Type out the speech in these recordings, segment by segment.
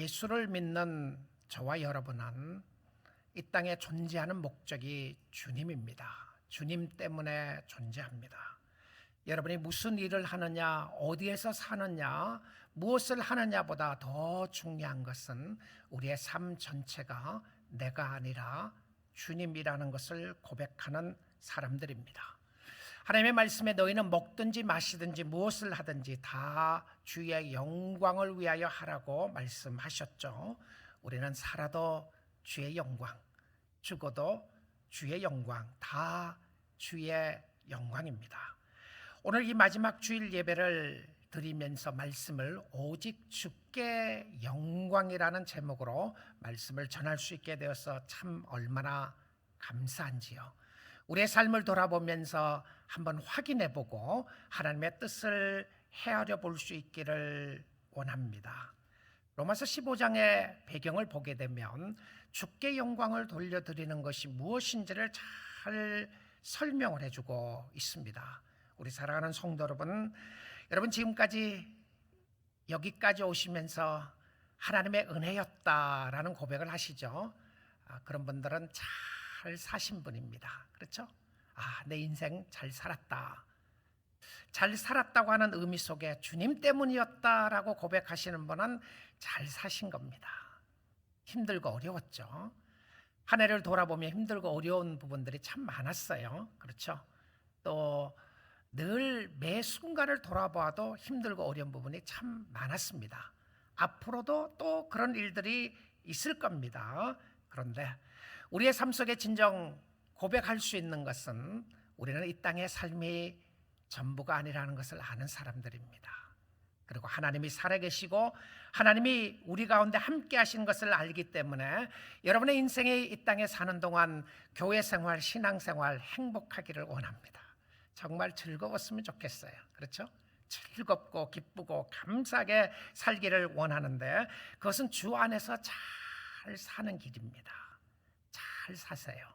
예수를 믿는 저와 여러분은 이 땅에 존재하는 목적이 주님입니다. 주님 때문에 존재합니다. 여러분이 무슨 일을 하느냐, 어디에서 사느냐, 무엇을 하느냐보다 더 중요한 것은 우리의 삶 전체가 내가 아니라 주님이라는 것을 고백하는 사람들입니다. 하나님의 말씀에 너희는 먹든지 마시든지 무엇을 하든지 다 주의 영광을 위하여 하라고 말씀하셨죠. 우리는 살아도 주의 영광, 죽어도 주의 영광, 다 주의 영광입니다. 오늘 이 마지막 주일 예배를 드리면서 말씀을 오직 주께 영광이라는 제목으로 말씀을 전할 수 있게 되어서 참 얼마나 감사한지요. 우리의 삶을 돌아보면서 한번 확인해보고 하나님의 뜻을 헤아려 볼 수 있기를 원합니다. 로마서 15장의 배경을 보게 되면 주께 영광을 돌려드리는 것이 무엇인지를 잘 설명을 해주고 있습니다. 우리 사랑하는 성도 여러분 지금까지 여기까지 오시면서 하나님의 은혜였다라는 고백을 하시죠. 그런 분들은 잘 사신 분입니다. 그렇죠? 내 인생 잘 살았다. 잘 살았다고 하는 의미 속에 주님 때문이었다라고 고백하시는 분은 잘 사신 겁니다. 힘들고 어려웠죠. 한 해를 돌아보면 힘들고 어려운 부분들이 참 많았어요. 그렇죠? 또 늘 매 순간을 돌아봐도 힘들고 어려운 부분이 참 많았습니다. 앞으로도 또 그런 일들이 있을 겁니다. 그런데 우리의 삶 속에 진정 고백할 수 있는 것은 우리는 이 땅의 삶이 전부가 아니라는 것을 아는 사람들입니다. 그리고 하나님이 살아계시고 하나님이 우리 가운데 함께 하신 것을 알기 때문에 여러분의 인생이 이 땅에 사는 동안 교회 생활, 신앙 생활 행복하기를 원합니다. 정말 즐거웠으면 좋겠어요. 그렇죠? 즐겁고 기쁘고 감사하게 살기를 원하는데 그것은 주 안에서 잘 사는 길입니다. 잘 사세요.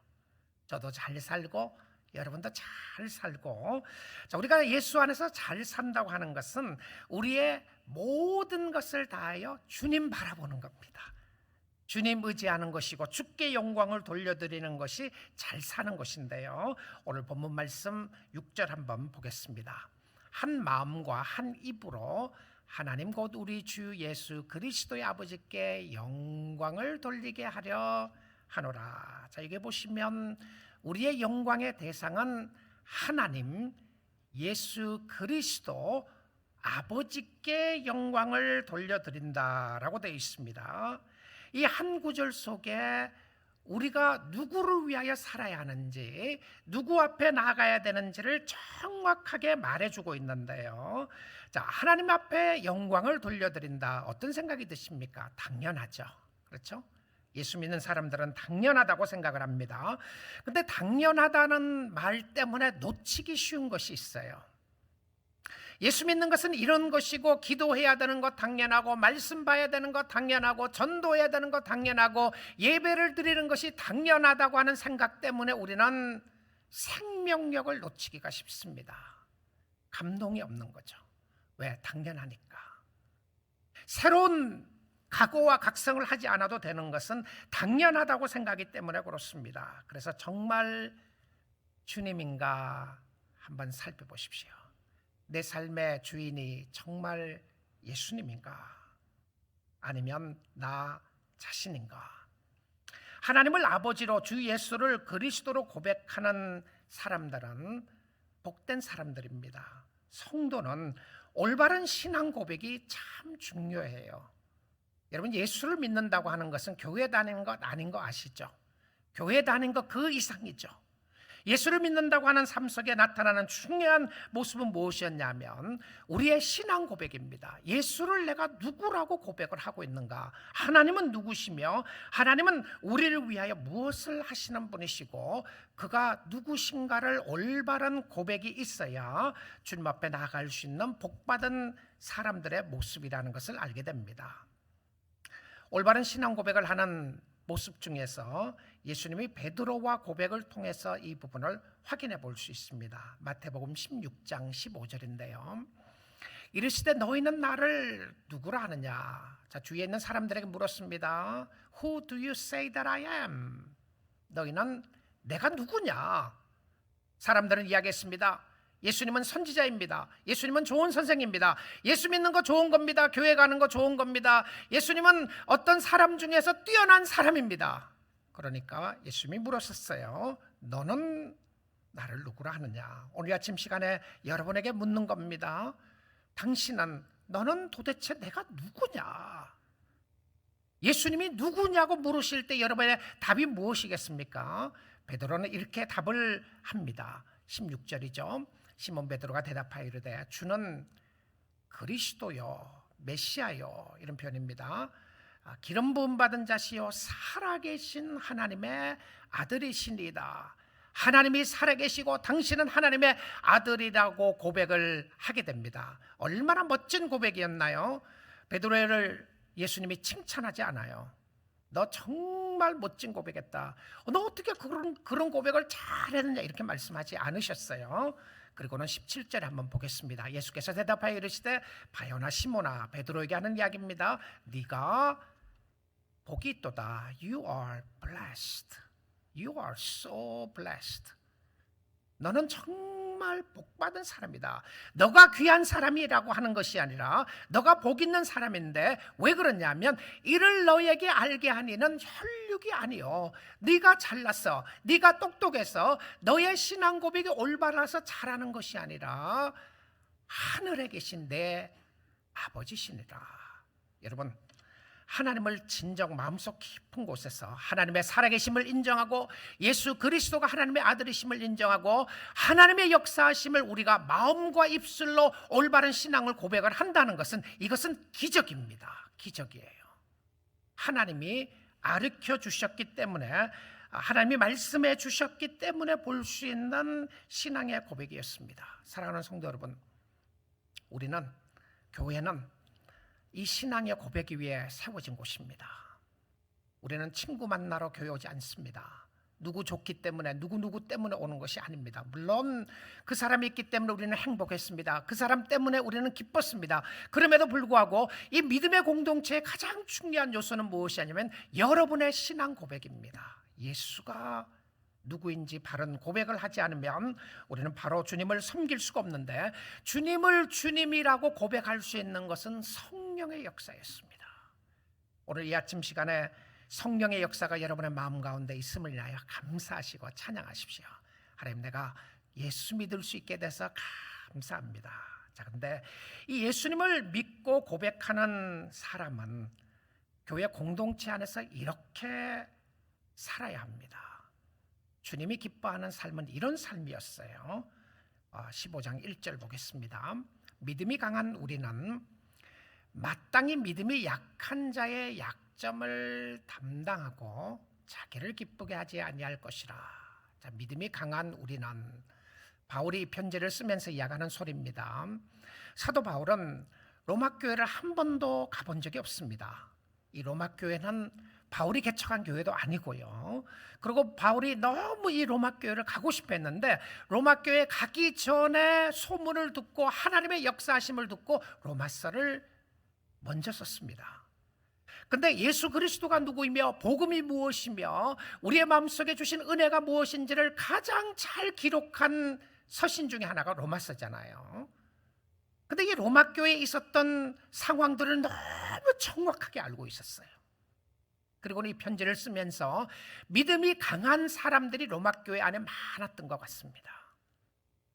저도 잘 살고 여러분도 잘 살고, 우리가 예수 안에서 잘 산다고 하는 것은 우리의 모든 것을 다하여 주님 바라보는 겁니다. 주님 의지하는 것이고 주께 영광을 돌려드리는 것이 잘 사는 것인데요. 오늘 본문 말씀 6절 한번 보겠습니다. 한 마음과 한 입으로 하나님 곧 우리 주 예수 그리스도의 아버지께 영광을 돌리게 하려 하노라. 자, 여기 보시면 우리의 영광의 대상은 하나님, 예수 그리스도 아버지께 영광을 돌려드린다라고 되어 있습니다. 이 한 구절 속에 우리가 누구를 위하여 살아야 하는지, 누구 앞에 나가야 되는지를 정확하게 말해주고 있는데요. 자, 하나님 앞에 영광을 돌려드린다. 어떤 생각이 드십니까? 당연하죠. 그렇죠? 예수 믿는 사람들은 당연하다고 생각을 합니다. 근데 당연하다는 말 때문에 놓치기 쉬운 것이 있어요. 예수 믿는 것은 이런 것이고, 기도해야 되는 것 당연하고, 말씀 봐야 되는 것 당연하고, 전도해야 되는 것 당연하고, 예배를 드리는 것이 당연하다고 하는 생각 때문에 우리는 생명력을 놓치기가 쉽습니다. 감동이 없는 거죠. 왜? 당연하니까. 새로운 각오와 각성을 하지 않아도 되는 것은 당연하다고 생각하기 때문에 그렇습니다. 그래서 정말 주님인가 한번 살펴보십시오. 내 삶의 주인이 정말 예수님인가? 아니면 나 자신인가? 하나님을 아버지로 주 예수를 그리스도로 고백하는 사람들은 복된 사람들입니다. 성도는 올바른 신앙 고백이 참 중요해요. 여러분, 예수를 믿는다고 하는 것은 교회 다니는 것 아닌 거 아시죠? 교회 다니는 것 그 이상이죠. 예수를 믿는다고 하는 삶 속에 나타나는 중요한 모습은 무엇이었냐면 우리의 신앙 고백입니다. 예수를 내가 누구라고 고백을 하고 있는가? 하나님은 누구시며 하나님은 우리를 위하여 무엇을 하시는 분이시고 그가 누구신가를 올바른 고백이 있어야 주님 앞에 나아갈 수 있는 복받은 사람들의 모습이라는 것을 알게 됩니다. 올바른 신앙 고백을 하는 모습 중에서 예수님이 베드로와 고백을 통해서 이 부분을 확인해 볼 수 있습니다. 마태복음 16장 15절인데요. 이르시되 너희는 나를 누구라 하느냐. 자, 주위에 있는 사람들에게 물었습니다. Who do you say that I am? 너희는 내가 누구냐? 사람들은 이야기했습니다. 예수님은 선지자입니다. 예수님은 좋은 선생입니다. 예수 믿는 거 좋은 겁니다. 교회 가는 거 좋은 겁니다. 예수님은 어떤 사람 중에서 뛰어난 사람입니다. 그러니까 예수님이 물었었어요. 너는 나를 누구라 하느냐? 오늘 아침 시간에 여러분에게 묻는 겁니다. 너는 도대체 내가 누구냐? 예수님이 누구냐고 물으실 때 여러분의 답이 무엇이겠습니까? 베드로는 이렇게 답을 합니다. 16절이죠. 시몬 베드로가 대답하여 이르되 주는 그리스도요 메시아요, 이런 표현입니다. 기름 부음 받은 자시요 살아계신 하나님의 아들이시니이다. 하나님이 살아계시고 당신은 하나님의 아들이라고 고백을 하게 됩니다. 얼마나 멋진 고백이었나요? 베드로를 예수님이 칭찬하지 않아요. 너 정말 멋진 고백했다. 너 어떻게 그런 고백을 잘했느냐, 이렇게 말씀하지 않으셨어요. 그리고는 17절에 한번 보겠습니다. 예수께서 대답하여 이르시되 바요나 시몬아, 베드로에게 하는 이야기입니다. 네가 복이 있도다. You are blessed. You are so blessed. 너는 정말 복받은 사람이다. 너가 귀한 사람이라고 하는 것이 아니라 너가 복 있는 사람인데, 왜 그러냐면 이를 너에게 알게 하니는 혈육이 아니요 네가 잘났어, 네가 똑똑해서 너의 신앙 고백이 올바라서 잘하는 것이 아니라 하늘에 계신 내 아버지시니라. 여러분, 하나님을 진정 마음속 깊은 곳에서 하나님의 살아계심을 인정하고 예수 그리스도가 하나님의 아들이심을 인정하고 하나님의 역사하심을 우리가 마음과 입술로 올바른 신앙을 고백을 한다는 것은, 이것은 기적입니다. 기적이에요. 하나님이 가르쳐 주셨기 때문에, 하나님이 말씀해 주셨기 때문에 볼 수 있는 신앙의 고백이었습니다. 사랑하는 성도 여러분, 교회는 이 신앙의 고백이 위해 세워진 곳입니다. 우리는 친구 만나러 교회 오지 않습니다. 누구 좋기 때문에, 누구 때문에 오는 것이 아닙니다. 물론 그 사람이 있기 때문에 우리는 행복했습니다. 그 사람 때문에 우리는 기뻤습니다. 그럼에도 불구하고 이 믿음의 공동체의 가장 중요한 요소는 무엇이냐면 여러분의 신앙 고백입니다. 예수가 누구인지 바른 고백을 하지 않으면 우리는 바로 주님을 섬길 수가 없는데, 주님을 주님이라고 고백할 수 있는 것은 성령의 역사였습니다. 오늘 이 아침 시간에 성령의 역사가 여러분의 마음 가운데 있음을 인하여 감사하시고 찬양하십시오. 하나님, 내가 예수 믿을 수 있게 돼서 감사합니다. 자, 그런데 이 예수님을 믿고 고백하는 사람은 교회 공동체 안에서 이렇게 살아야 합니다. 주님이 기뻐하는 삶은 이런 삶이었어요. 15장 1절 보겠습니다. 믿음이 강한 우리는 마땅히 믿음이 약한 자의 약점을 담당하고 자기를 기쁘게 하지 아니할 것이라. 자, 믿음이 강한 우리는, 바울이 이 편지를 쓰면서 이야기하는 소리입니다. 사도 바울은 로마 교회를 한 번도 가본 적이 없습니다. 이 로마 교회는 바울이 개척한 교회도 아니고요. 그리고 바울이 너무 이 로마 교회를 가고 싶어 했는데, 로마 교회 가기 전에 소문을 듣고 하나님의 역사하심을 듣고 로마서를 먼저 썼습니다. 근데 예수 그리스도가 누구이며 복음이 무엇이며 우리의 마음속에 주신 은혜가 무엇인지를 가장 잘 기록한 서신 중에 하나가 로마서잖아요. 근데 이 로마 교회에 있었던 상황들을 너무 정확하게 알고 있었어요. 그리고 이 편지를 쓰면서 믿음이 강한 사람들이 로마 교회 안에 많았던 것 같습니다.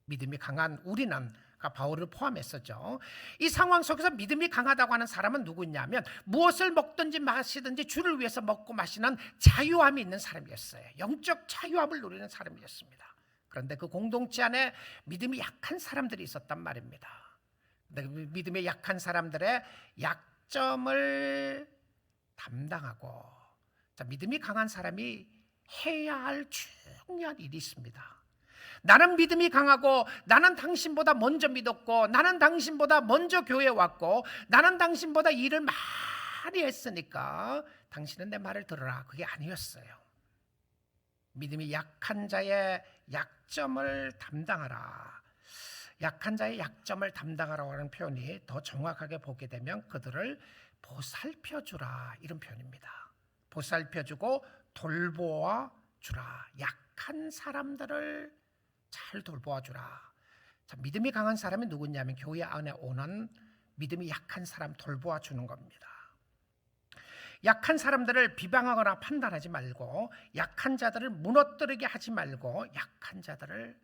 믿음이 강한 우리는, 바울을 포함했었죠. 이 상황 속에서 믿음이 강하다고 하는 사람은 누구냐면 무엇을 먹든지 마시든지 주를 위해서 먹고 마시는 자유함이 있는 사람이었어요. 영적 자유함을 누리는 사람이었습니다. 그런데 그 공동체 안에 믿음이 약한 사람들이 있었단 말입니다. 믿음이 약한 사람들의 약점을 담당하고, 자, 믿음이 강한 사람이 해야 할 중요한 일이 있습니다. 나는 믿음이 강하고, 나는 당신보다 먼저 믿었고, 나는 당신보다 먼저 교회에 왔고, 나는 당신보다 일을 많이 했으니까 당신은 내 말을 들어라. 그게 아니었어요. 믿음이 약한 자의 약점을 담당하라. 약한 자의 약점을 담당하라고 하는 표현이 더 정확하게 보게 되면 그들을 보살펴주라, 이런 표현입니다. 보살펴주고 돌보아 주라. 약한 사람들을 잘 돌보아 주라. 자, 믿음이 강한 사람이 누구냐면 교회 안에 오는 믿음이 약한 사람 돌보아 주는 겁니다. 약한 사람들을 비방하거나 판단하지 말고, 약한 자들을 무너뜨리게 하지 말고 약한 자들을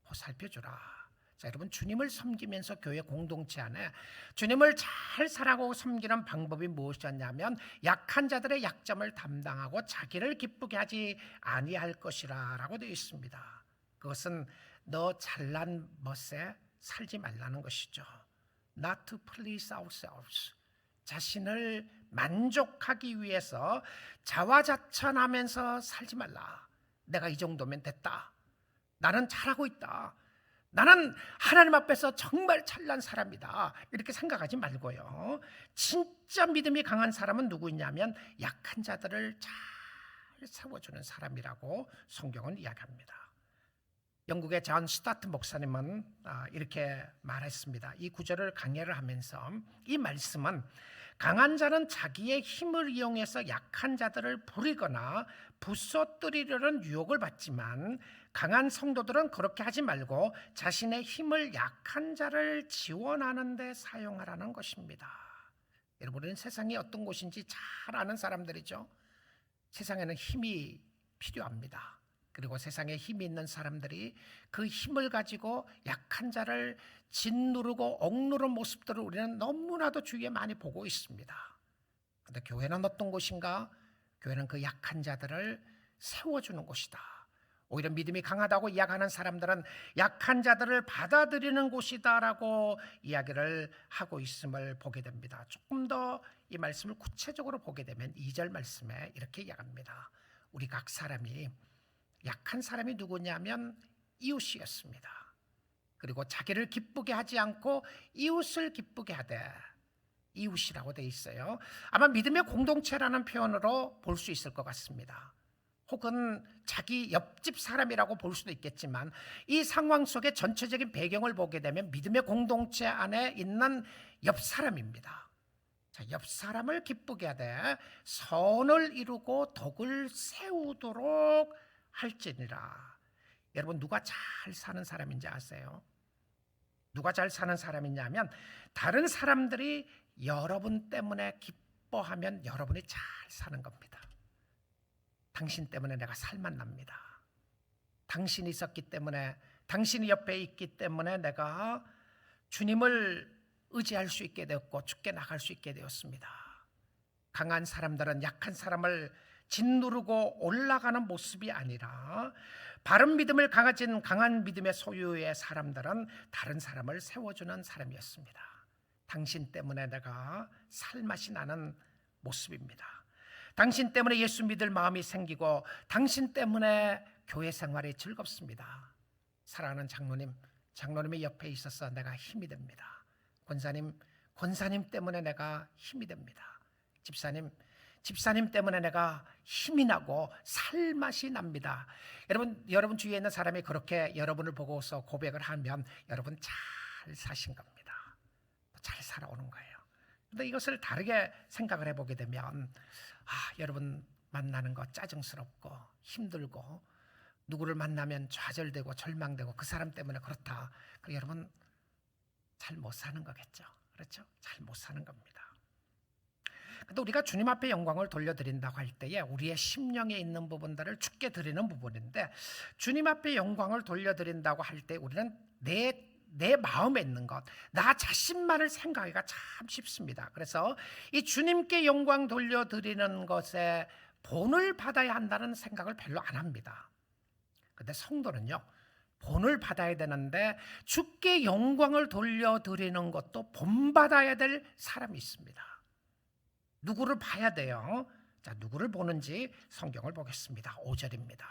보살펴주라. 자, 여러분, 주님을 섬기면서 교회 공동체 안에 주님을 잘 살아가고 섬기는 방법이 무엇이었냐면 약한 자들의 약점을 담당하고 자기를 기쁘게 하지 아니할 것이라 라고 되어 있습니다. 그것은 너 잘난 멋에 살지 말라는 것이죠. Not to please ourselves. 자신을 만족하기 위해서 자화자찬하면서 살지 말라. 내가 이 정도면 됐다. 나는 잘하고 있다. 나는 하나님 앞에서 정말 잘난 사람이다. 이렇게 생각하지 말고요. 진짜 믿음이 강한 사람은 누구냐면 약한 자들을 잘 세워주는 사람이라고 성경은 이야기합니다. 영국의 존 스타트 목사님은 이렇게 말했습니다. 이 구절을 강해를 하면서 이 말씀은 강한 자는 자기의 힘을 이용해서 약한 자들을 부리거나 부숴뜨리려는 유혹을 받지만 강한 성도들은 그렇게 하지 말고 자신의 힘을 약한 자를 지원하는 데 사용하라는 것입니다. 여러분은 세상이 어떤 곳인지 잘 아는 사람들이죠. 세상에는 힘이 필요합니다. 그리고 세상에 힘이 있는 사람들이 그 힘을 가지고 약한 자를 짓누르고 억누른 모습들을 우리는 너무나도 주위에 많이 보고 있습니다. 그런데 교회는 어떤 곳인가? 교회는 그 약한 자들을 세워주는 곳이다. 오히려 믿음이 강하다고 이야기하는 사람들은 약한 자들을 받아들이는 곳이다라고 이야기를 하고 있음을 보게 됩니다. 조금 더 이 말씀을 구체적으로 보게 되면 2절 말씀에 이렇게 이야기합니다. 우리 각 사람이, 약한 사람이 누구냐면 이웃이었습니다. 그리고 자기를 기쁘게 하지 않고 이웃을 기쁘게 하되, 이웃이라고 돼 있어요. 아마 믿음의 공동체라는 표현으로 볼 수 있을 것 같습니다. 혹은 자기 옆집 사람이라고 볼 수도 있겠지만 이 상황 속의 전체적인 배경을 보게 되면 믿음의 공동체 안에 있는 옆 사람입니다. 자, 옆 사람을 기쁘게 하되 선을 이루고 덕을 세우도록 할지니라. 여러분, 누가 잘 사는 사람인지 아세요? 누가 잘 사는 사람이냐면 다른 사람들이 여러분 때문에 기뻐하면 여러분이 잘 사는 겁니다. 당신 때문에 내가 살만 납니다. 당신이 있었기 때문에, 당신이 옆에 있기 때문에 내가 주님을 의지할 수 있게 되었고 죽게 나갈 수 있게 되었습니다. 강한 사람들은 약한 사람을 짓누르고 올라가는 모습이 아니라 바른 믿음을 가진 강한 믿음의 소유의 사람들은 다른 사람을 세워주는 사람이었습니다. 당신 때문에 내가 살맛이 나는 모습입니다. 당신 때문에 예수 믿을 마음이 생기고 당신 때문에 교회 생활이 즐겁습니다. 사랑하는 장로님이 옆에 있어서 내가 힘이 됩니다. 권사님 때문에 내가 힘이 됩니다. 집사님 때문에 내가 힘이 나고 살맛이 납니다. 여러분 주위에 있는 사람이 그렇게 여러분을 보고서 고백을 하면 여러분 잘 사신 겁니다. 잘 살아오는 거예요. 그런데 이것을 다르게 생각을 해보게 되면 여러분 만나는 거 짜증스럽고 힘들고 누구를 만나면 좌절되고 절망되고 그 사람 때문에 그렇다. 그럼 여러분 잘 못 사는 거겠죠. 그렇죠? 잘 못 사는 겁니다. 근데 우리가 주님 앞에 영광을 돌려드린다고 할 때에 우리의 심령에 있는 부분들을 주께 드리는 부분인데, 주님 앞에 영광을 돌려드린다고 할 때 우리는 내 마음에 있는 것, 나 자신만을 생각하기가 참 쉽습니다. 그래서 이 주님께 영광 돌려드리는 것에 본을 받아야 한다는 생각을 별로 안 합니다. 근데 성도는요, 본을 받아야 되는데 주께 영광을 돌려드리는 것도 본받아야 될 사람이 있습니다. 누구를 봐야 돼요? 자, 누구를 보는지 성경을 보겠습니다. 5절입니다.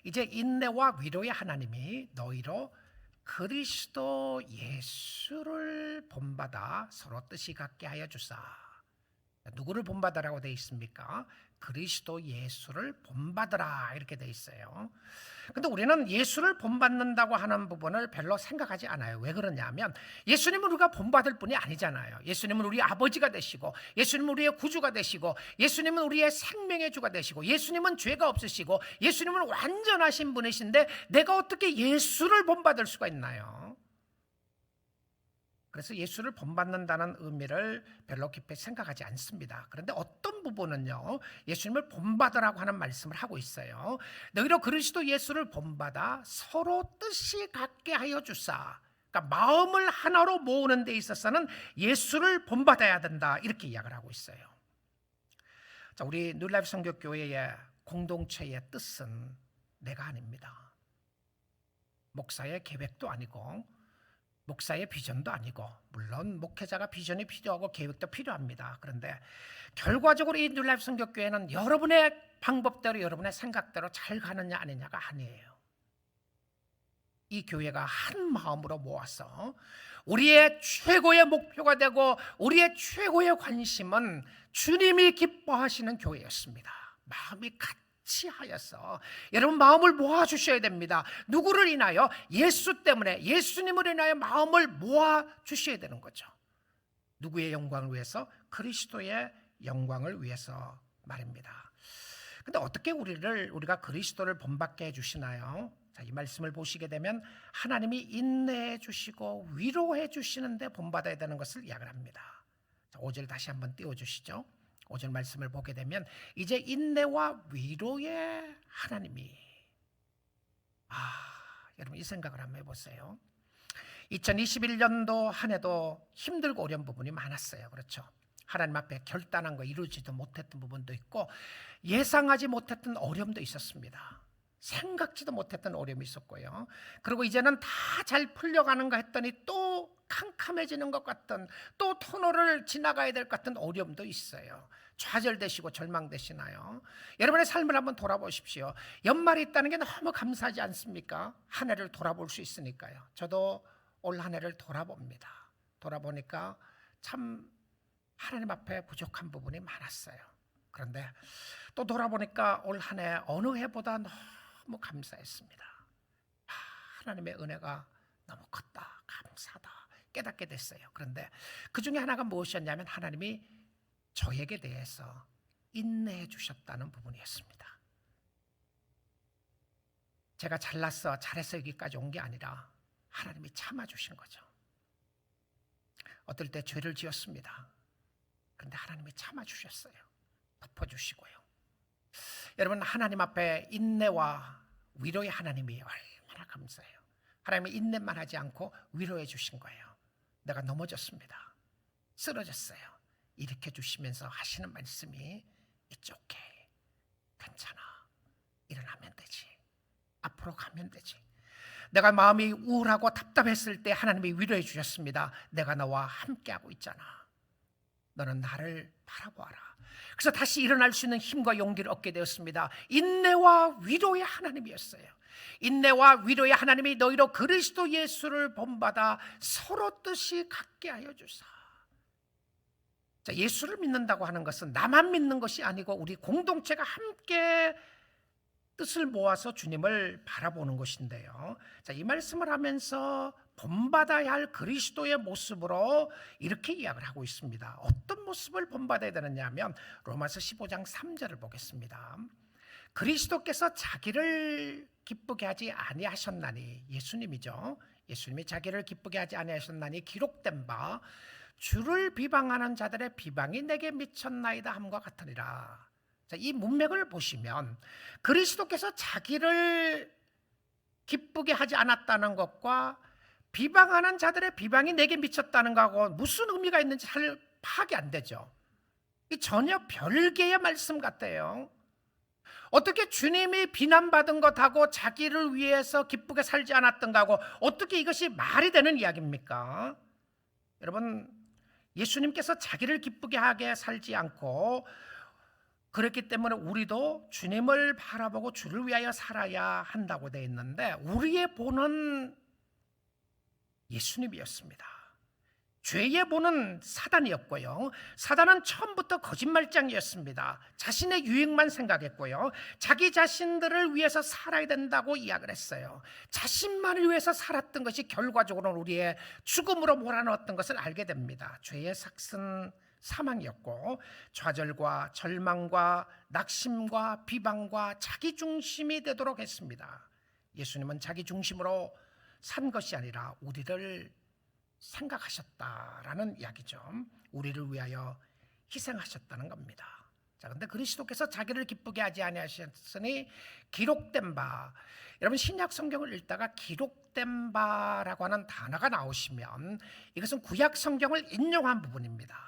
이제 인내와 위로의 하나님이 너희로 그리스도 예수를 본받아 서로 뜻이 같게 하여 주사. 누구를 본받아라고 되어 있습니까? 그리스도 예수를 본받으라 이렇게 돼 있어요. 근데 우리는 예수를 본받는다고 하는 부분을 별로 생각하지 않아요. 왜 그러냐면 예수님은 우리가 본받을 분이 아니잖아요. 예수님은 우리 아버지가 되시고, 예수님은 우리의 구주가 되시고, 예수님은 우리의 생명의 주가 되시고, 예수님은 죄가 없으시고, 예수님은 완전하신 분이신데 내가 어떻게 예수를 본받을 수가 있나요? 그래서 예수를 본받는다는 의미를 별로 깊이 생각하지 않습니다. 그런데 어떤 부분은요, 예수님을 본받으라고 하는 말씀을 하고 있어요. 너희로 그리스도 예수를 본받아 서로 뜻이 같게 하여 주사. 그러니까 마음을 하나로 모으는 데 있어서는 예수를 본받아야 된다, 이렇게 이야기를 하고 있어요. 자, 우리 뉴라이프 선교교회의 공동체의 뜻은 내가 아닙니다. 목사의 계획도 아니고 목사의 비전도 아니고, 물론 목회자가 비전이 필요하고 계획도 필요합니다. 그런데 결과적으로 이 뉴라이프 선교교회는 여러분의 방법대로, 여러분의 생각대로 잘 가느냐 아니냐가 아니에요. 이 교회가 한 마음으로 모아서 우리의 최고의 목표가 되고 우리의 최고의 관심은 주님이 기뻐하시는 교회였습니다. 마음이 같이 하여서 여러분 마음을 모아주셔야 됩니다. 누구를 인하여? 예수 때문에, 예수님을 인하여 마음을 모아주셔야 되는 거죠. 누구의 영광을 위해서? 그리스도의 영광을 위해서 말입니다. 근데 어떻게 우리가 그리스도를 본받게 해주시나요? 자, 이 말씀을 보시게 되면 하나님이 인내해 주시고 위로해 주시는데 본받아야 되는 것을 이야기를 합니다. 자, 5절 다시 한번 띄워주시죠. 5절 말씀을 보게 되면 이제 인내와 위로의 하나님이, 여러분 이 생각을 한번 해보세요. 2021년도 한 해도 힘들고 어려운 부분이 많았어요. 그렇죠? 하나님 앞에 결단한 거 이루지도 못했던 부분도 있고, 예상하지 못했던 어려움도 있었습니다. 생각지도 못했던 어려움이 있었고요. 그리고 이제는 다 잘 풀려가는가 했더니 또 캄캄해지는 것 같은, 또 터널을 지나가야 될 것 같은 어려움도 있어요. 좌절되시고 절망되시나요? 여러분의 삶을 한번 돌아보십시오. 연말이 있다는 게 너무 감사하지 않습니까? 한 해를 돌아볼 수 있으니까요. 저도 올 한 해를 돌아봅니다. 돌아보니까 참 하나님 앞에 부족한 부분이 많았어요. 그런데 또 돌아보니까 올 한 해 어느 해보다 너무 감사했습니다. 하나님의 은혜가 너무 컸다, 감사하다 깨닫게 됐어요. 그런데 그 중에 하나가 무엇이었냐면 하나님이 저에게 대해서 인내해 주셨다는 부분이었습니다. 제가 잘해서 여기까지 온 게 아니라 하나님이 참아주신 거죠. 어떨 때 죄를 지었습니다. 그런데 하나님이 참아주셨어요. 덮어주시고요. 여러분, 하나님 앞에 인내와 위로의 하나님이 얼마나 감사해요. 하나님이 인내만 하지 않고 위로해 주신 거예요. 내가 넘어졌습니다. 쓰러졌어요. 일으켜 주시면서 하시는 말씀이 It's okay. 괜찮아. 일어나면 되지. 앞으로 가면 되지. 내가 마음이 우울하고 답답했을 때 하나님이 위로해 주셨습니다. 내가 너와 함께하고 있잖아. 너는 나를 바라보아라. 그래서 다시 일어날 수 있는 힘과 용기를 얻게 되었습니다. 인내와 위로의 하나님이었어요. 인내와 위로의 하나님이 너희로 그리스도 예수를 본받아 서로 뜻이 같게 하여 주사. 자, 예수를 믿는다고 하는 것은 나만 믿는 것이 아니고 우리 공동체가 함께 뜻을 모아서 주님을 바라보는 것인데요. 자, 이 말씀을 하면서 본받아야 할 그리스도의 모습으로 이렇게 이야기를 하고 있습니다. 어떤 모습을 본받아야 되느냐 하면 로마서 15장 3절을 보겠습니다. 그리스도께서 자기를 기쁘게 하지 아니하셨나니, 예수님이죠. 예수님이 자기를 기쁘게 하지 아니하셨나니 기록된 바 주를 비방하는 자들의 비방이 내게 미쳤나이다 함과 같으리라. 자, 이 문맥을 보시면 그리스도께서 자기를 기쁘게 하지 않았다는 것과 비방하는 자들의 비방이 내게 미쳤다는 것하고 무슨 의미가 있는지 잘 파악이 안 되죠. 이 전혀 별개의 말씀 같아요. 어떻게 주님이 비난받은 것하고 자기를 위해서 기쁘게 살지 않았던 것하고 어떻게 이것이 말이 되는 이야기입니까? 여러분, 예수님께서 자기를 기쁘게 하게 살지 않고 그렇기 때문에 우리도 주님을 바라보고 주를 위하여 살아야 한다고 되어 있는데 우리의 본은 예수님이었습니다. 죄의 본은 사단이었고요. 사단은 처음부터 거짓말장이었습니다. 자신의 유익만 생각했고요. 자기 자신들을 위해서 살아야 된다고 이야기를 했어요. 자신만을 위해서 살았던 것이 결과적으로는 우리의 죽음으로 몰아넣었던 것을 알게 됩니다. 죄의 삭은 사망이었고 좌절과 절망과 낙심과 비방과 자기중심이 되도록 했습니다. 예수님은 자기중심으로 산 것이 아니라 우리를 생각하셨다라는 이야기죠. 우리를 위하여 희생하셨다는 겁니다. 자, 그런데 그리스도께서 자기를 기쁘게 하지 아니하셨으니 기록된 바, 여러분 신약 성경을 읽다가 기록된 바라고 하는 단어가 나오시면 이것은 구약 성경을 인용한 부분입니다.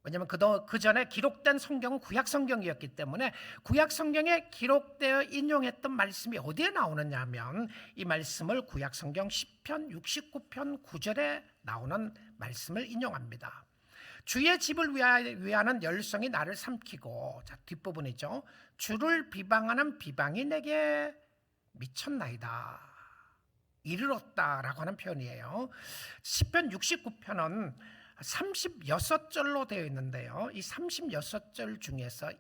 왜냐하면 그 전에 기록된 성경은 구약 성경이었기 때문에 구약 성경에 기록되어 인용했던 말씀이 어디에 나오느냐 하면 이 말씀을 구약 성경 10편 69편 9절에 나오는 말씀을 인용합니다. 주의 집을 위하는 열성이 나를 삼키고, 자, 뒷부분이죠. 주를 비방하는 비방이 내게 미쳤나이다, 이르렀다라고 하는 표현이에요. 10편 69편은 36절로 되어 있는데요. 이 36절 중에서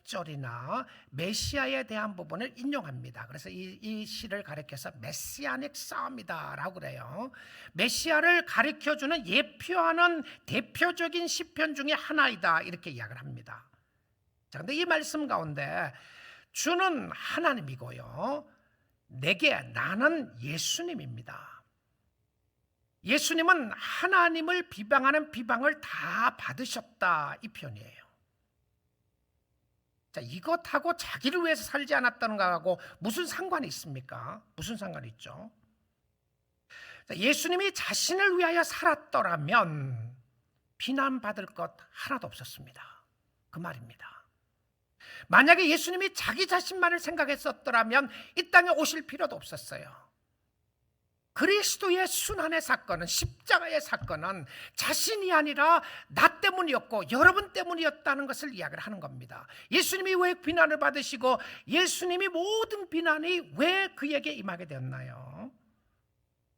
7절이나 메시아에 대한 부분을 인용합니다. 그래서 이 시를 가리켜서 메시아닉 싸움이다라고 그래요. 메시아를 가리켜주는 예표하는 대표적인 시편 중에 하나이다, 이렇게 이야기를 합니다. 자, 근데 이 말씀 가운데 주는 하나님이고요, 나는 예수님입니다. 예수님은 하나님을 비방하는 비방을 다 받으셨다, 이 표현이에요. 자, 이것하고 자기를 위해서 살지 않았다는 것하고 무슨 상관이 있습니까? 무슨 상관이 있죠? 자, 예수님이 자신을 위하여 살았더라면 비난받을 것 하나도 없었습니다. 그 말입니다. 만약에 예수님이 자기 자신만을 생각했었더라면 이 땅에 오실 필요도 없었어요. 그리스도의 순환의 사건은, 십자가의 사건은 자신이 아니라 나 때문이었고 여러분 때문이었다는 것을 이야기를 하는 겁니다. 예수님이 왜 비난을 받으시고 예수님이 모든 비난이 왜 그에게 임하게 되었나요?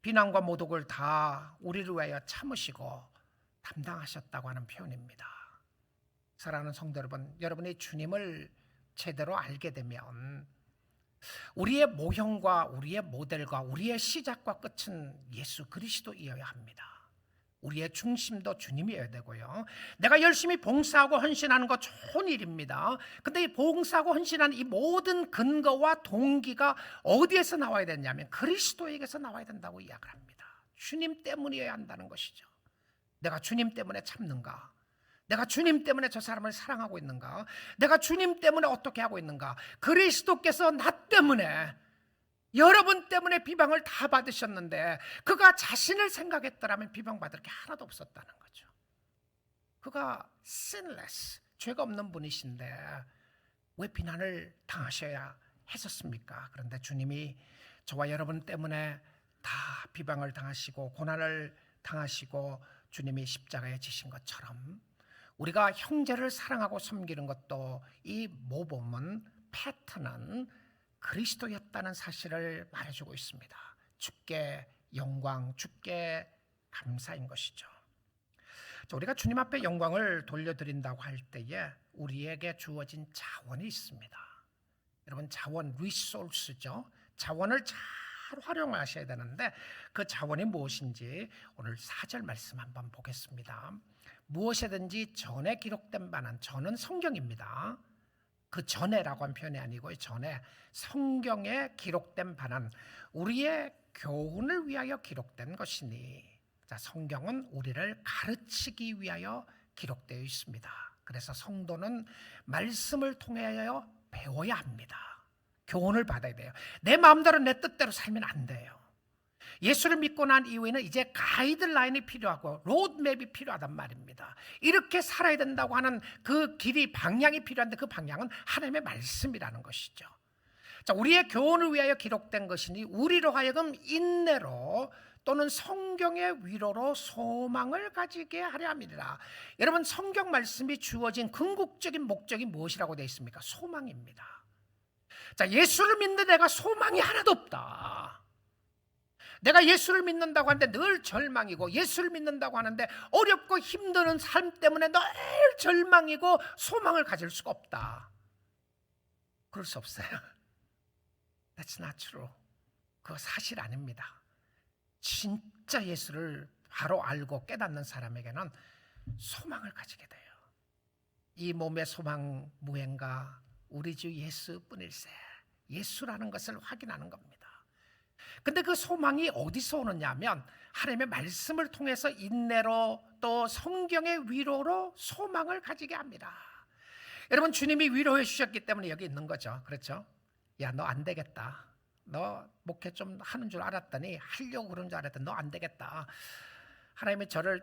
비난과 모독을 다 우리를 위하여 참으시고 담당하셨다고 하는 표현입니다. 사랑하는 성도 여러분, 여러분이 주님을 제대로 알게 되면 우리의 모형과 우리의 모델과 우리의 시작과 끝은 예수 그리스도이어야 합니다. 우리의 중심도 주님이어야 되고요. 내가 열심히 봉사하고 헌신하는 거 좋은 일입니다. 근데 이 봉사하고 헌신하는 이 모든 근거와 동기가 어디에서 나와야 되냐면 그리스도에게서 나와야 된다고 이야기를 합니다. 주님 때문이어야 한다는 것이죠. 내가 주님 때문에 참는가? 내가 주님 때문에 저 사람을 사랑하고 있는가? 내가 주님 때문에 어떻게 하고 있는가? 그리스도께서 나 때문에, 여러분 때문에 비방을 다 받으셨는데 그가 자신을 생각했더라면 비방받을 게 하나도 없었다는 거죠. 그가 sinless, 죄가 없는 분이신데 왜 비난을 당하셔야 했었습니까? 그런데 주님이 저와 여러분 때문에 다 비방을 당하시고 고난을 당하시고 주님이 십자가에 지신 것처럼 우리가 형제를 사랑하고 섬기는 것도 이 모범은, 패턴은 그리스도였다는 사실을 말해주고 있습니다. 주께 영광, 주께 감사인 것이죠. 우리가 주님 앞에 영광을 돌려드린다고 할 때에 우리에게 주어진 자원이 있습니다. 여러분, 자원, 리소스죠. 자원을 잘 활용하셔야 되는데 그 자원이 무엇인지 오늘 4절 말씀 한번 보겠습니다. 무엇이든지 전에 기록된 바는, 전은 성경입니다. 그 전에라고 한 표현이 아니고 전에 성경에 기록된 바는 우리의 교훈을 위하여 기록된 것이니, 자, 성경은 우리를 가르치기 위하여 기록되어 있습니다. 그래서 성도는 말씀을 통하여 배워야 합니다. 교훈을 받아야 돼요. 내 마음대로 내 뜻대로 살면 안 돼요. 예수를 믿고 난 이후에는 이제 가이드라인이 필요하고 로드맵이 필요하단 말입니다. 이렇게 살아야 된다고 하는 그 길이, 방향이 필요한데 그 방향은 하나님의 말씀이라는 것이죠. 자, 우리의 교훈을 위하여 기록된 것이니 우리로 하여금 인내로 또는 성경의 위로로 소망을 가지게 하려 함이라. 여러분, 성경 말씀이 주어진 궁극적인 목적이 무엇이라고 되어 있습니까? 소망입니다. 자, 예수를 믿는 내가 소망이 하나도 없다. 내가 예수를 믿는다고 하는데 늘 절망이고, 예수를 믿는다고 하는데 어렵고 힘든 삶 때문에 늘 절망이고 소망을 가질 수가 없다. 그럴 수 없어요. That's not true. 그거 사실 아닙니다. 진짜 예수를 바로 알고 깨닫는 사람에게는 소망을 가지게 돼요. 이 몸의 소망 무행가 우리 주 예수뿐일세. 예수라는 것을 확인하는 겁니다. 근데 그 소망이 어디서 오느냐 하면 하나님의 말씀을 통해서 인내로 또 성경의 위로로 소망을 가지게 합니다. 여러분, 주님이 위로해 주셨기 때문에 여기 있는 거죠. 그렇죠? 야, 너 안 되겠다. 너 목회 좀 하는 줄 알았더니, 하려고 그런 줄 알았더니 너 안 되겠다. 하나님이 저를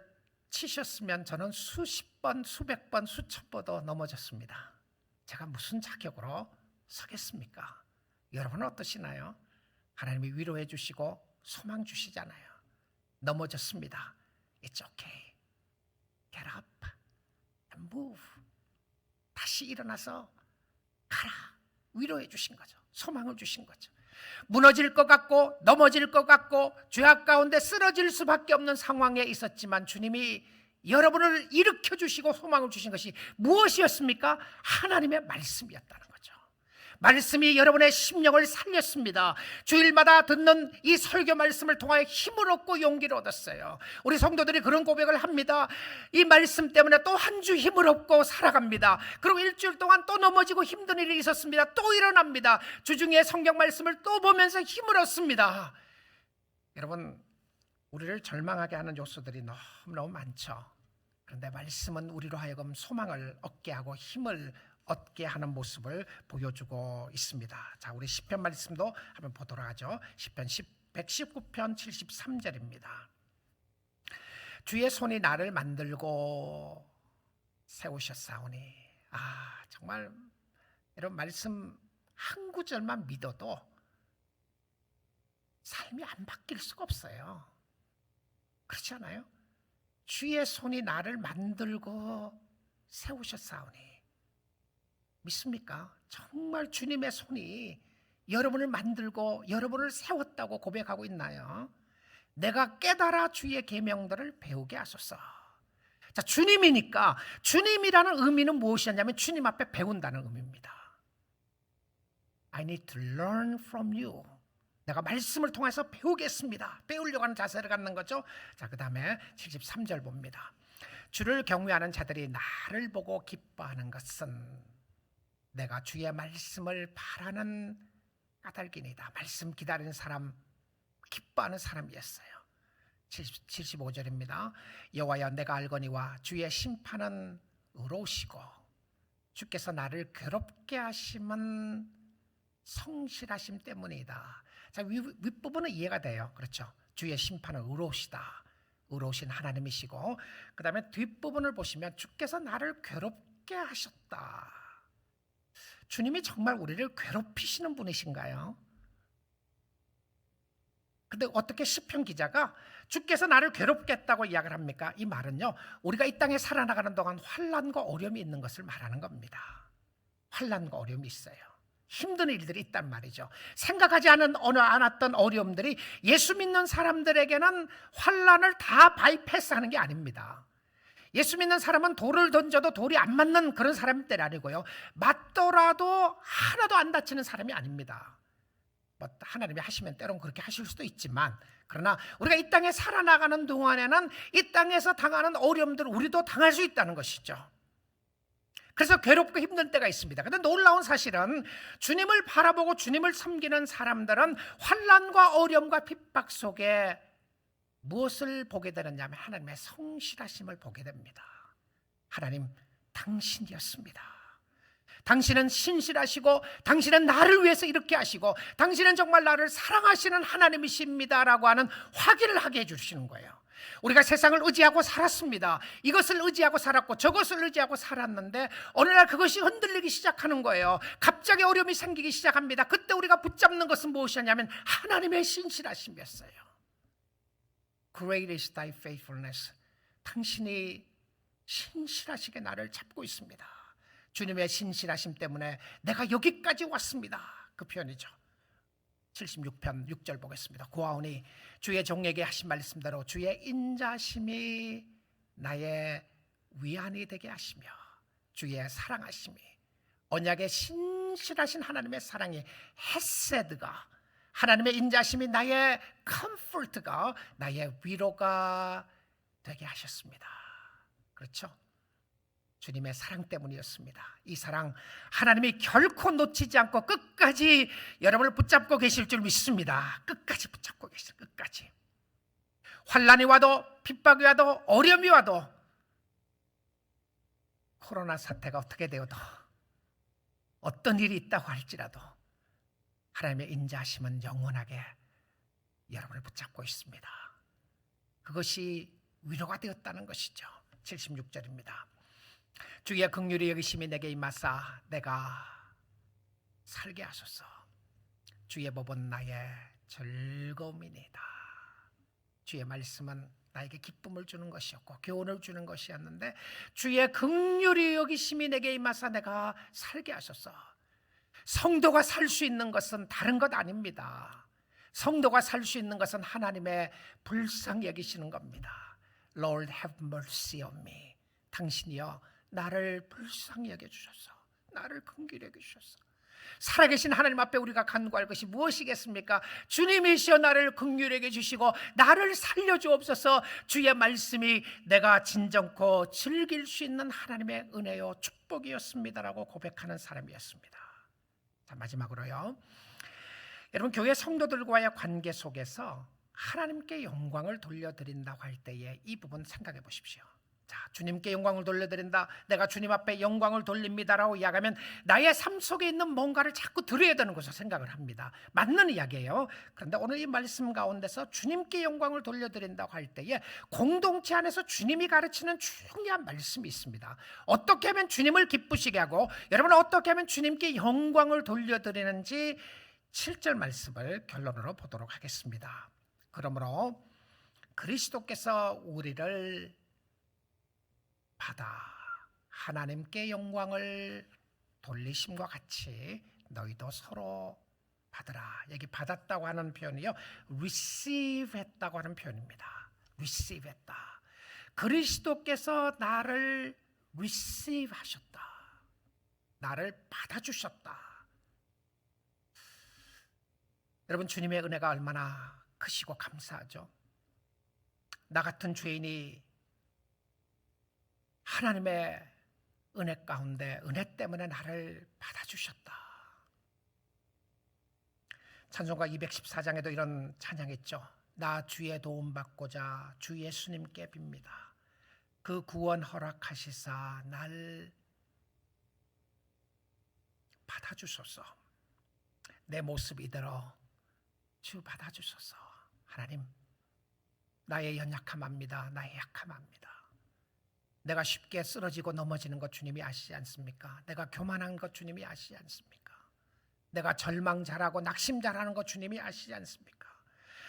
치셨으면 저는 수십 번, 수백 번, 수천 번도 넘어졌습니다. 제가 무슨 자격으로 서겠습니까? 여러분은 어떠시나요? 하나님이 위로해 주시고 소망 주시잖아요. 넘어졌습니다. It's okay. Get up and move. 다시 일어나서 가라. 위로해 주신 거죠. 소망을 주신 거죠. 무너질 것 같고 넘어질 것 같고 죄악 가운데 쓰러질 수밖에 없는 상황에 있었지만 주님이 여러분을 일으켜 주시고 소망을 주신 것이 무엇이었습니까? 하나님의 말씀이었다는 거죠. 말씀이 여러분의 심령을 살렸습니다. 주일마다 듣는 이 설교 말씀을 통하여 힘을 얻고 용기를 얻었어요. 우리 성도들이 그런 고백을 합니다. 이 말씀 때문에 또 한 주 힘을 얻고 살아갑니다. 그리고 일주일 동안 또 넘어지고 힘든 일이 있었습니다. 또 일어납니다. 주중에 성경 말씀을 또 보면서 힘을 얻습니다. 여러분, 우리를 절망하게 하는 요소들이 너무너무 많죠. 그런데 말씀은 우리로 하여금 소망을 얻게 하고 힘을 얻게 하는 모습을 보여주고 있습니다. 자, 우리 시편 말씀도 한번 보도록 하죠. 시편 119편 73절입니다. 주의 손이 나를 만들고 세우셨사오니. 정말 이런 말씀 한 구절만 믿어도 삶이 안 바뀔 수가 없어요. 그렇지 않아요? 주의 손이 나를 만들고 세우셨사오니. 믿습니까? 정말 주님의 손이 여러분을 만들고 여러분을 세웠다고 고백하고 있나요? 내가 깨달아 주의 계명들을 배우게 하소서. 자, 주님이니까 주님이라는 의미는 무엇이었냐면 주님 앞에 배운다는 의미입니다. I need to learn from you. 내가 말씀을 통해서 배우겠습니다. 배우려고 하는 자세를 갖는 거죠. 자, 그 다음에 73절 봅니다. 주를 경외하는 자들이 나를 보고 기뻐하는 것은 내가 주의 말씀을 바라는 까닭이니이다. 말씀 기다리는 사람, 기뻐하는 사람이었어요. 75절입니다. 여호와여, 내가 알거니와 주의 심판은 의로우시고 주께서 나를 괴롭게 하심은 성실하심 때문이다. 자, 윗부분은 이해가 돼요. 그렇죠? 주의 심판은 의로우시다. 의로우신 하나님이시고, 그 다음에 뒷부분을 보시면 주께서 나를 괴롭게 하셨다. 주님이 정말 우리를 괴롭히시는 분이신가요? 근데 어떻게 시편 기자가 주께서 나를 괴롭게 했다고 이야기를 합니까? 이 말은요, 우리가 이 땅에 살아나가는 동안 환난과 어려움이 있는 것을 말하는 겁니다. 환난과 어려움이 있어요. 힘든 일들이 있단 말이죠. 생각하지 않았던 어려움들이 예수 믿는 사람들에게는 환난을 다 바이패스하는 게 아닙니다. 예수 믿는 사람은 돌을 던져도 돌이 안 맞는 그런 사람이 아니고요, 맞더라도 하나도 안 다치는 사람이 아닙니다. 하나님이 하시면 때론 그렇게 하실 수도 있지만, 그러나 우리가 이 땅에 살아나가는 동안에는 이 땅에서 당하는 어려움들을 우리도 당할 수 있다는 것이죠. 그래서 괴롭고 힘든 때가 있습니다. 그런데 놀라운 사실은 주님을 바라보고 주님을 섬기는 사람들은 환난과 어려움과 핍박 속에 무엇을 보게 되느냐면 하나님의 성실하심을 보게 됩니다. 하나님, 당신이었습니다. 당신은 신실하시고 당신은 나를 위해서 이렇게 하시고 당신은 정말 나를 사랑하시는 하나님이십니다라고 하는 확인을 하게 해주시는 거예요. 우리가 세상을 의지하고 살았습니다. 이것을 의지하고 살았고 저것을 의지하고 살았는데 어느 날 그것이 흔들리기 시작하는 거예요. 갑자기 어려움이 생기기 시작합니다. 그때 우리가 붙잡는 것은 무엇이었냐면 하나님의 신실하심이었어요. Great is thy faithfulness. 당신이 신실하시게 나를 잡고 있습니다. 주님의 신실하심 때문에 내가 여기까지 왔습니다. 그 표현이죠. 76편 6절 보겠습니다. 고아오니 주의 종에게 하신 말씀대로 주의 인자심이 나의 위안이 되게 하시며 주의 사랑하심이 언약의 신실하신 하나님의 사랑이 헤세드가 하나님의 인자심이 나의 컴포트가 나의 위로가 되게 하셨습니다. 그렇죠? 주님의 사랑 때문이었습니다. 이 사랑 하나님이 결코 놓치지 않고 끝까지 여러분을 붙잡고 계실 줄 믿습니다. 끝까지 붙잡고 계실, 끝까지. 환난이 와도 핍박이 와도 어려움이 와도 코로나 사태가 어떻게 되어도 어떤 일이 있다고 할지라도 하나님의 인자하심은 영원하게 여러분을 붙잡고 있습니다. 그것이 위로가 되었다는 것이죠. 76절입니다. 주의 긍휼이 여기심이 내게 임하사 내가 살게 하소서. 주의 법은 나의 즐거움이니이다. 주의 말씀은 나에게 기쁨을 주는 것이었고 교훈을 주는 것이었는데 주의 긍휼이 여기심이 내게 임하사 내가 살게 하소서. 성도가 살 수 있는 것은 다른 것 아닙니다. 성도가 살 수 있는 것은 하나님의 불쌍히 여기시는 겁니다. Lord have mercy on me. 당신이여 나를 불쌍히 여겨주셔서 나를 긍휼히 여겨주셔서. 살아계신 하나님 앞에 우리가 간구할 것이 무엇이겠습니까? 주님이시여 나를 긍휼히 여겨주시고 나를 살려주옵소서. 주의 말씀이 내가 진정코 즐길 수 있는 하나님의 은혜요 축복이었습니다라고 고백하는 사람이었습니다. 자, 마지막으로요, 여러분 교회 성도들과의 관계 속에서 하나님께 영광을 돌려드린다고 할 때에 이 부분 생각해 보십시오. 자, 주님께 영광을 돌려드린다, 내가 주님 앞에 영광을 돌립니다라고 이야기하면 나의 삶 속에 있는 뭔가를 자꾸 들어야 되는 것을 생각을 합니다. 맞는 이야기예요. 그런데 오늘 이 말씀 가운데서 주님께 영광을 돌려드린다고 할 때에 공동체 안에서 주님이 가르치는 중요한 말씀이 있습니다. 어떻게 하면 주님을 기쁘시게 하고 여러분은 어떻게 하면 주님께 영광을 돌려드리는지 7절 말씀을 결론으로 보도록 하겠습니다. 그러므로 그리스도께서 우리를 받아 하나님께 영광을 돌리심과 같이 너희도 서로 받으라. 여기 받았다고 하는 표현이요, receive 했다고 하는 표현입니다. receive 했다. 그리스도께서 나를 receive 하셨다. 나를 받아주셨다. 여러분 주님의 은혜가 얼마나 크시고 감사하죠. 나 같은 죄인이 하나님의 은혜 가운데 은혜 때문에 나를 받아주셨다. 찬송가 214장에도 이런 찬양했죠. 나 주의 도움 받고자 주 예수님께 빕니다. 그 구원 허락하시사 날 받아주소서. 내 모습 이대로 주 받아주소서. 하나님, 나의 연약함 압니다. 나의 약함 압니다. 내가 쉽게 쓰러지고 넘어지는 것 주님이 아시지 않습니까? 내가 교만한 것 주님이 아시지 않습니까? 내가 절망 잘하고 낙심 잘하는 것 주님이 아시지 않습니까?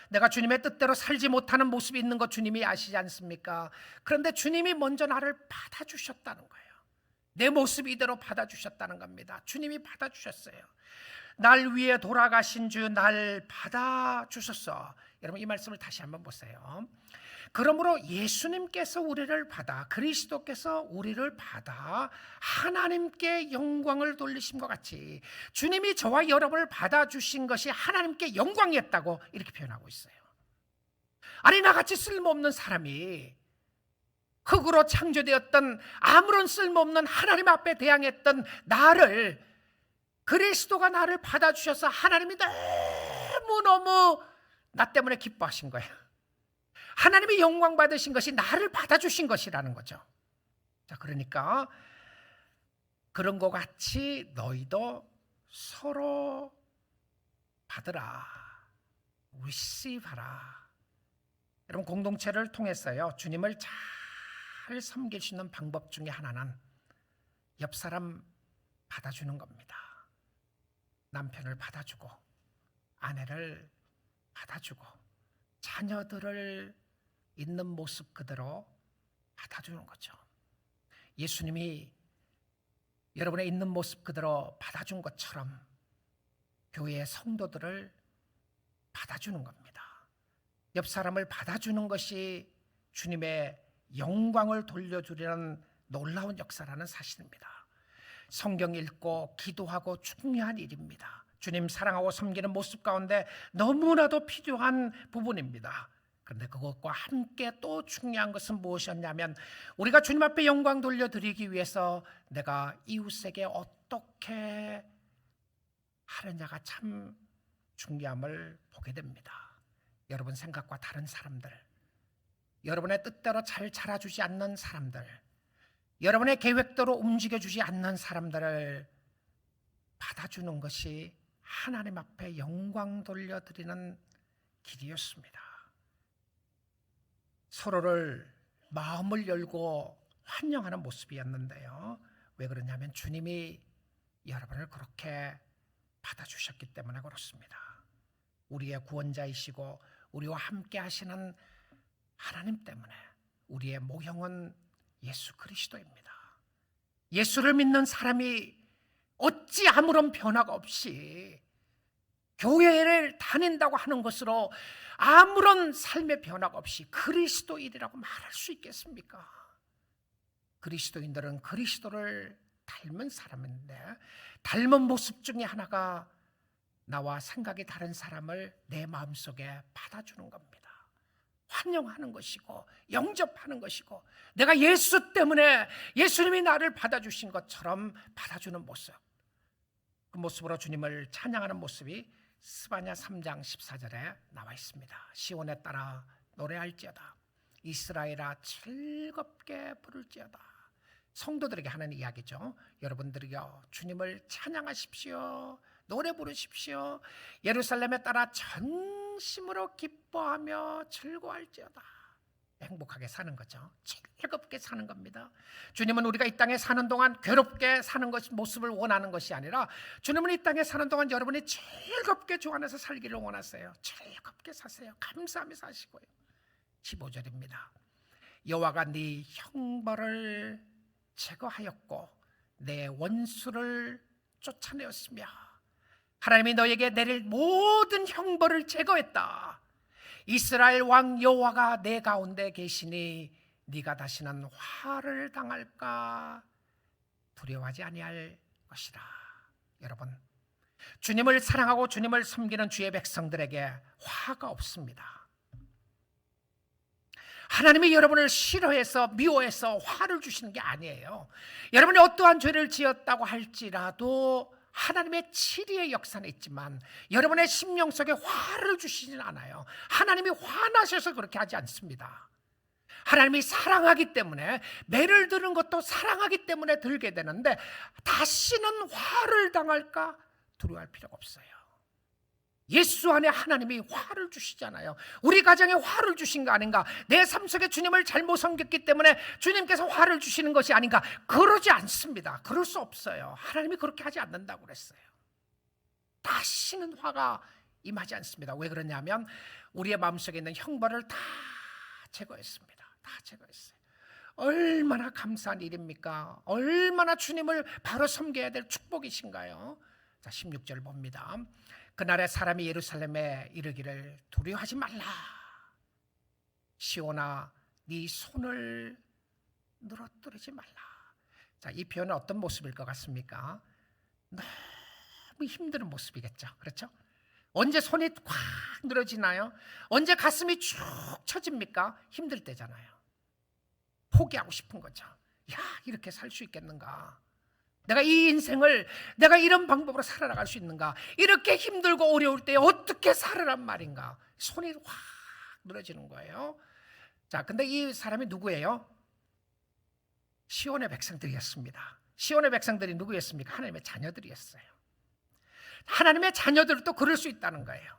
내가 주님의 뜻대로 살지 못하는 모습이 있는 것 주님이 아시지 않습니까? 그런데 주님이 먼저 나를 받아주셨다는 거예요. 내 모습 이대로 받아주셨다는 겁니다. 주님이 받아주셨어요. 날 위해 돌아가신 주 날 받아주셨어. 여러분 이 말씀을 다시 한번 보세요. 그러므로 예수님께서 우리를 받아, 그리스도께서 우리를 받아 하나님께 영광을 돌리심과 같이 주님이 저와 여러분을 받아주신 것이 하나님께 영광이었다고 이렇게 표현하고 있어요. 아니 나같이 쓸모없는 사람이, 흙으로 창조되었던 아무런 쓸모없는 하나님 앞에 대항했던 나를 그리스도가 나를 받아주셔서 하나님이 너무너무 나 때문에 기뻐하신 거예요. 하나님이 영광 받으신 것이 나를 받아주신 것이라는 거죠. 자, 그러니까 그런 것 같이 너희도 서로 받으라, receive하라. 여러분 공동체를 통해서요 주님을 잘 섬길 수 있는 방법 중에 하나는 옆 사람 받아주는 겁니다. 남편을 받아주고 아내를 받아주고 자녀들을 있는 모습 그대로 받아주는 거죠. 예수님이 여러분의 있는 모습 그대로 받아준 것처럼 교회의 성도들을 받아주는 겁니다. 옆 사람을 받아주는 것이 주님의 영광을 돌려주려는 놀라운 역사라는 사실입니다. 성경 읽고 기도하고 중요한 일입니다. 주님 사랑하고 섬기는 모습 가운데 너무나도 필요한 부분입니다. 그런데 그것과 함께 또 중요한 것은 무엇이었냐면, 우리가 주님 앞에 영광 돌려드리기 위해서 내가 이웃에게 어떻게 하느냐가 참 중요함을 보게 됩니다. 여러분 생각과 다른 사람들, 여러분의 뜻대로 잘 자라주지 않는 사람들, 여러분의 계획대로 움직여주지 않는 사람들을 받아주는 것이 하나님 앞에 영광 돌려드리는 길이었습니다. 서로를 마음을 열고 환영하는 모습이었는데요. 왜 그러냐면 주님이 여러분을 그렇게 받아주셨기 때문에 그렇습니다. 우리의 구원자이시고 우리와 함께 하시는 하나님 때문에 우리의 모형은 예수 그리스도입니다. 예수를 믿는 사람이 어찌 아무런 변화가 없이 교회를 다닌다고 하는 것으로 아무런 삶의 변화가 없이 그리스도인이라고 말할 수 있겠습니까? 그리스도인들은 그리스도를 닮은 사람인데, 닮은 모습 중에 하나가 나와 생각이 다른 사람을 내 마음속에 받아주는 겁니다. 환영하는 것이고 영접하는 것이고, 내가 예수 때문에 예수님이 나를 받아주신 것처럼 받아주는 모습, 그 모습으로 주님을 찬양하는 모습이 스바냐 3장 14절에 나와 있습니다. 시온에 따라 노래할지어다, 이스라엘아 즐겁게 부를지어다. 성도들에게 하는 이야기죠. 여러분들이요, 주님을 찬양하십시오, 노래 부르십시오. 예루살렘에 따라 전심으로 기뻐하며 즐거워할지어다. 행복하게 사는 거죠. 즐겁게 사는 겁니다. 주님은 우리가 이 땅에 사는 동안 괴롭게 사는 모습을 원하는 것이 아니라, 주님은 이 땅에 사는 동안 여러분이 즐겁게 주 안에서 살기를 원하세요. 즐겁게 사세요. 감사하며 사시고요. 15절입니다. 여호와가 네 형벌을 제거하였고 내 원수를 쫓아내었으며, 하나님이 너에게 내릴 모든 형벌을 제거했다. 이스라엘 왕 여호와가 내 가운데 계시니 네가 다시는 화를 당할까 두려워하지 아니할 것이라. 여러분, 주님을 사랑하고 주님을 섬기는 주의 백성들에게 화가 없습니다. 하나님이 여러분을 싫어해서 미워해서 화를 주시는 게 아니에요. 여러분이 어떠한 죄를 지었다고 할지라도 하나님의 치리의 역사는 있지만 여러분의 심령 속에 화를 주시진 않아요. 하나님이 화나셔서 그렇게 하지 않습니다. 하나님이 사랑하기 때문에, 매를 드는 것도 사랑하기 때문에 들게 되는데, 다시는 화를 당할까 두려워할 필요가 없어요. 예수 안에 하나님이 화를 주시잖아요. 우리 가정에 화를 주신 거 아닌가? 내 삶 속에 주님을 잘못 섬겼기 때문에 주님께서 화를 주시는 것이 아닌가? 그러지 않습니다. 그럴 수 없어요. 하나님이 그렇게 하지 않는다고 그랬어요. 다시는 화가 임하지 않습니다. 왜 그러냐면 우리의 마음속에 있는 형벌을 다 제거했습니다. 다 제거했어요. 얼마나 감사한 일입니까? 얼마나 주님을 바로 섬겨야 될 축복이신가요? 자, 16절 봅니다. 그날에 사람이 예루살렘에 이르기를 두려워하지 말라. 시온아, 네 손을 늘어뜨리지 말라. 자, 이 표현은 어떤 모습일 것 같습니까? 너무 힘든 모습이겠죠. 그렇죠? 언제 손이 꽉 늘어지나요? 언제 가슴이 축 처집니까? 힘들 때잖아요. 포기하고 싶은 거죠. 야, 이렇게 살 수 있겠는가? 내가 이 인생을 내가 이런 방법으로 살아나갈 수 있는가? 이렇게 힘들고 어려울 때 어떻게 살으란 말인가? 손이 확 늘어지는 거예요. 자, 근데 이 사람이 누구예요? 시온의 백성들이었습니다. 시온의 백성들이 누구였습니까? 하나님의 자녀들이었어요. 하나님의 자녀들도 그럴 수 있다는 거예요.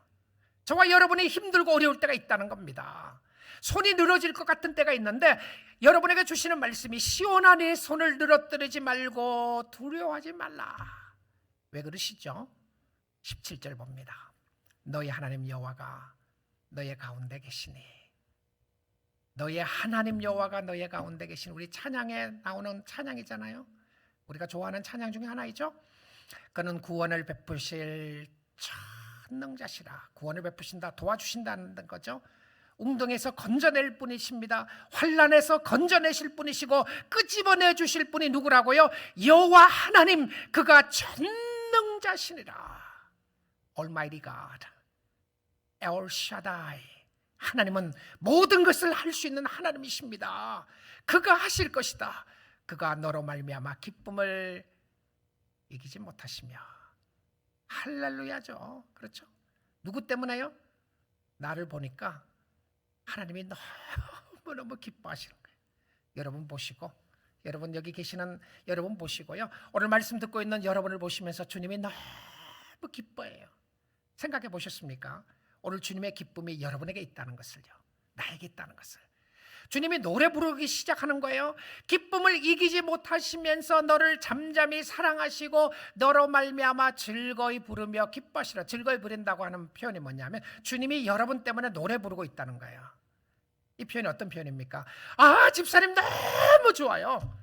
저와 여러분이 힘들고 어려울 때가 있다는 겁니다. 손이 늘어질 것 같은 때가 있는데, 여러분에게 주시는 말씀이 시온아, 네 손을 늘어뜨리지 말고 두려워하지 말라. 왜 그러시죠? 17절 봅니다. 너희 하나님 여호와가 너의 가운데 계시니. 너의 하나님 여호와가 너의 가운데 계신, 우리 찬양에 나오는 찬양이잖아요. 우리가 좋아하는 찬양 중에 하나이죠. 그는 구원을 베푸실 전능자시라. 구원을 베푸신다, 도와주신다는 거죠. 웅덩이에서 건져낼 분이십니다. 환난에서 건져내실 분이시고 끄집어내 주실 분이 누구라고요? 여호와 하나님, 그가 전능자시니라. Almighty God, El Shaddai. 하나님은 모든 것을 할 수 있는 하나님이십니다. 그가 하실 것이다. 그가 너로 말미암아 기쁨을 이기지 못하시며. 할렐루야죠. 그렇죠? 누구 때문에요? 나를 보니까 하나님이 너무너무 기뻐하시는 거예요. 여러분 보시고, 여러분 여기 계시는 여러분 보시고요, 오늘 말씀 듣고 있는 여러분을 보시면서 주님이 너무 기뻐해요. 생각해 보셨습니까? 오늘 주님의 기쁨이 여러분에게 있다는 것을요, 나에게 있다는 것을. 주님이 노래 부르기 시작하는 거예요. 기쁨을 이기지 못하시면서 너를 잠잠히 사랑하시고 너로 말미암아 즐거이 부르며 기뻐하시라. 즐거이 부른다고 하는 표현이 뭐냐면 주님이 여러분 때문에 노래 부르고 있다는 거예요. 이 표현이 어떤 표현입니까? 아, 집사님 너무 좋아요.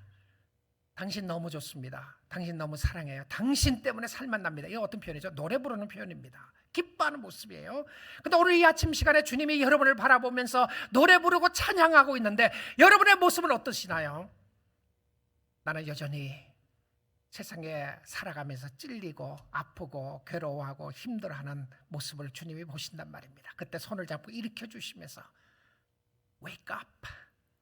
당신 너무 좋습니다. 당신 너무 사랑해요. 당신 때문에 살만 납니다. 이거 어떤 표현이죠? 노래 부르는 표현입니다. 기뻐하는 모습이에요. 근데 오늘 이 아침 시간에 주님이 여러분을 바라보면서 노래 부르고 찬양하고 있는데 여러분의 모습은 어떠시나요? 나는 여전히 세상에 살아가면서 찔리고 아프고 괴로워하고 힘들어하는 모습을 주님이 보신단 말입니다. 그때 손을 잡고 일으켜 주시면서 Wake up,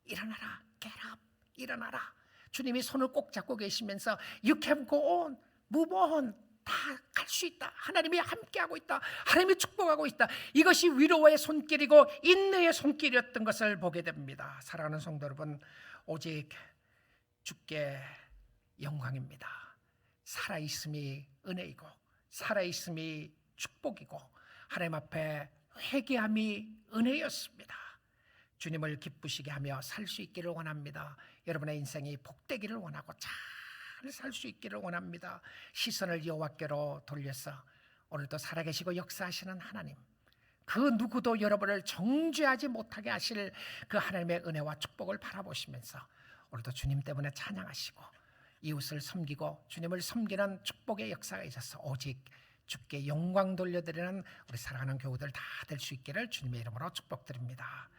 일어나라, get up, 일어나라. 주님이 손을 꼭 잡고 계시면서 You can go on, move on, 다 갈 수 있다. 하나님이 함께하고 있다. 하나님이 축복하고 있다. 이것이 위로의 손길이고 인내의 손길이었던 것을 보게 됩니다. 사랑하는 성도 여러분, 오직 주께 영광입니다. 살아있음이 은혜이고 살아있음이 축복이고 하나님 앞에 회개함이 은혜였습니다. 주님을 기쁘시게 하며 살 수 있기를 원합니다. 여러분의 인생이 복되기를 원하고 잘 살 수 있기를 원합니다. 시선을 여호와께로 돌려서 오늘도 살아계시고 역사하시는 하나님, 그 누구도 여러분을 정죄하지 못하게 하실 그 하나님의 은혜와 축복을 바라보시면서 오늘도 주님 때문에 찬양하시고 이웃을 섬기고 주님을 섬기는 축복의 역사가 있어서 오직 주께 영광 돌려드리는 우리 사랑하는 교우들 다 될 수 있기를 주님의 이름으로 축복드립니다.